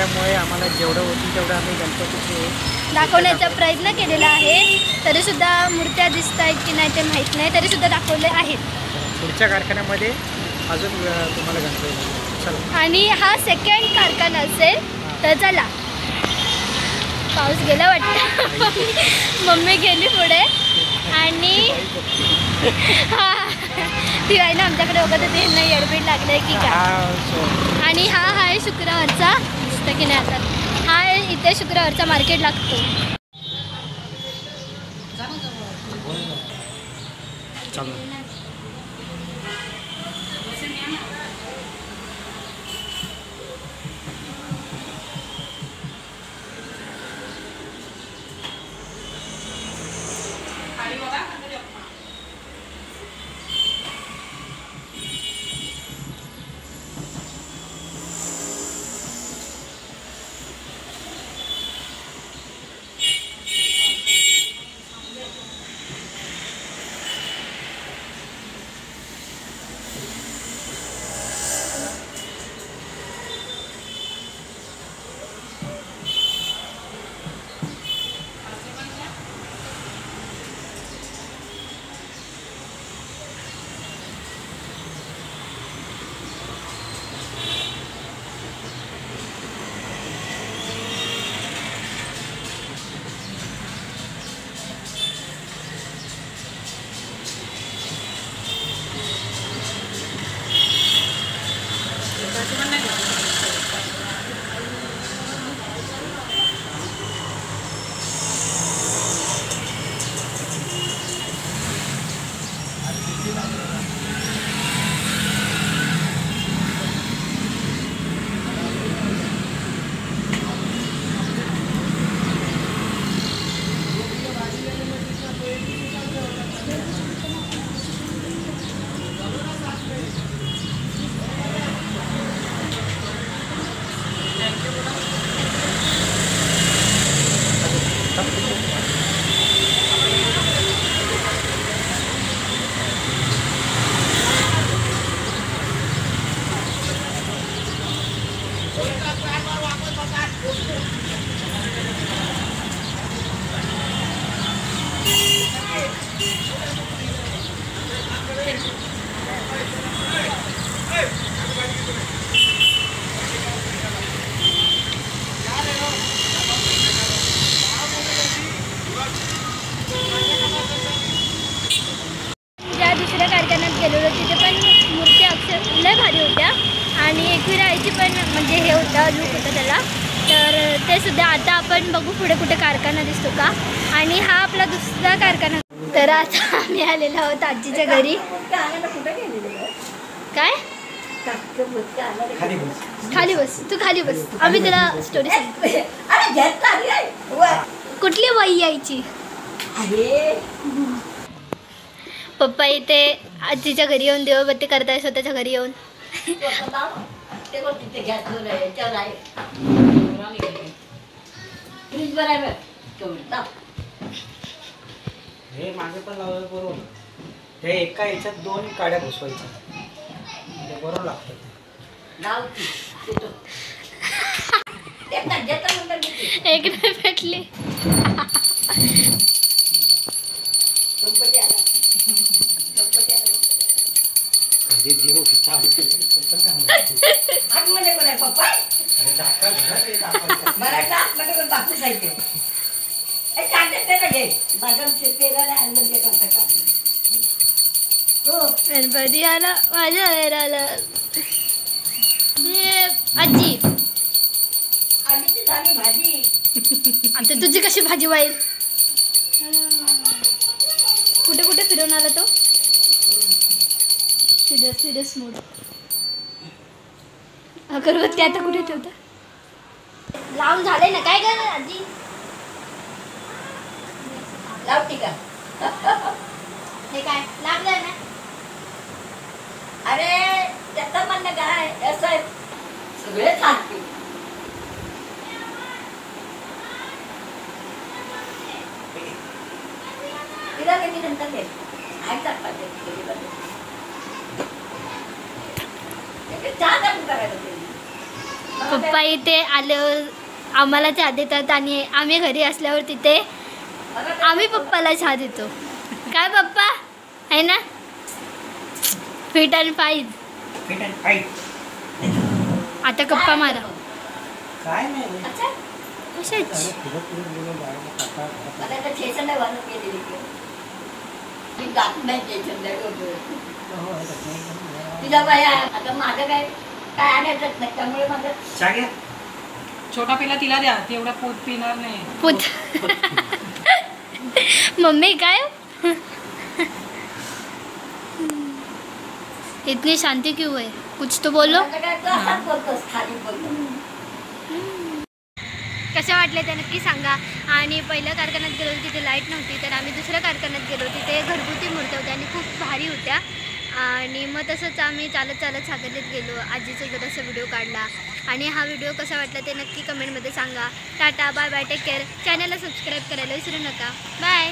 असल्यामुळे आम्हाला जेवढं होतील तेवढं आम्ही गणपतीचे दाखवण्याचा प्रयत्न केलेला आहे. तरीसुद्धा मूर्त्या दिसत आहेत की नाही ते माहीत नाही, तरीसुद्धा दाखवले आहेत. पुढच्या कारखान्यामध्ये अजून तुम्हाला गणपती चला. आणि हा सेकंड कारखाना असेल तर चला. पाऊस गेला वाटतं. मम्मी गेली पुढे आणि हा ती आहे ना आमच्याकडे बघत होती, नाही एडबीड लागले की काय. आणि हा आहे शुक्रवारचा, दिसतं की नाही आता, हा इथे शुक्रवारचा मार्केट लागतो. आणि एकविराईची पण म्हणजे हे होतं, लूक होतं त्याला. तर ते सुद्धा आता आपण बघू पुढे कुठे कारखाना दिसतो का. आणि हा आपला दुसरा कारखाना. तर आता आम्ही आलेलो आहोत आजीच्या घरी. काय खाली बस, तू खाली बस, आम्ही तुला स्टोरी सांगतो. कुठली वही यायची. पप्पा इथे आजीच्या घरी येऊन देवबत्ती करताय, स्वतःच्या घरी येऊन. हे माझे पण लावलं बरोबर. हे एका याच्यात 2 काड्या घुसवायच्या, बरोबर लागतं. एक नाही भेटली. गणपती आला माझ्या घराला. आजी आता तुझी कशी भाजी वाईल. कुठे कुठे फिरून आला तो. Serious mood. अगरबत्ती आता कुठे ठेवता. लावून झाले ना. काय कर आजी लावती का. हे काय लागलं ना. अरे त्याचं म्हणणं काय असं सगळे सांगते. तिला कधी नंतर घे ऐकतात पाहिजे. पप्पा इथे आल्यावर आम्हाला चहा देतात आणि आम्ही घरी असल्यावर तिथे आम्ही पप्पाला चहा देतो. काय पप्पा आहे ना? Fit and fine. Fit and fight. आता गप्पा मारा. काय नाही रे. कशाच तिला बाया आता माझं काय काय आणायचंच नाही त्यामुळे माझं चहा घ्या. छोटा पिला तिला द्या, ती एवढा पोत पिणार नाही. पुत. मम्मी काय इतनी शांति क्यों है? कुछ तो बोलो. माझं काय तू असाच बोलतोस खाली बोलतो. कशा वाटले ते नक्की सांगा. आणि पहिल्या कारखान्यात गेलो तिथे लाईट नव्हती, तर आम्ही दुसऱ्या कारखान्यात गेलो तिथे घरगुती मूर्त्या होत्या आणि खूप भारी होत्या. आणि मग तसंच आम्ही चालत चालत सागरलीत गेलो. आजीचा जरासा व्हिडिओ काढला. आणि हा व्हिडिओ कसा वाटला ते नक्की कमेंटमध्ये सांगा. Tata bye bye, take care. चॅनलला सबस्क्राईब करायला विसरू नका. बाय.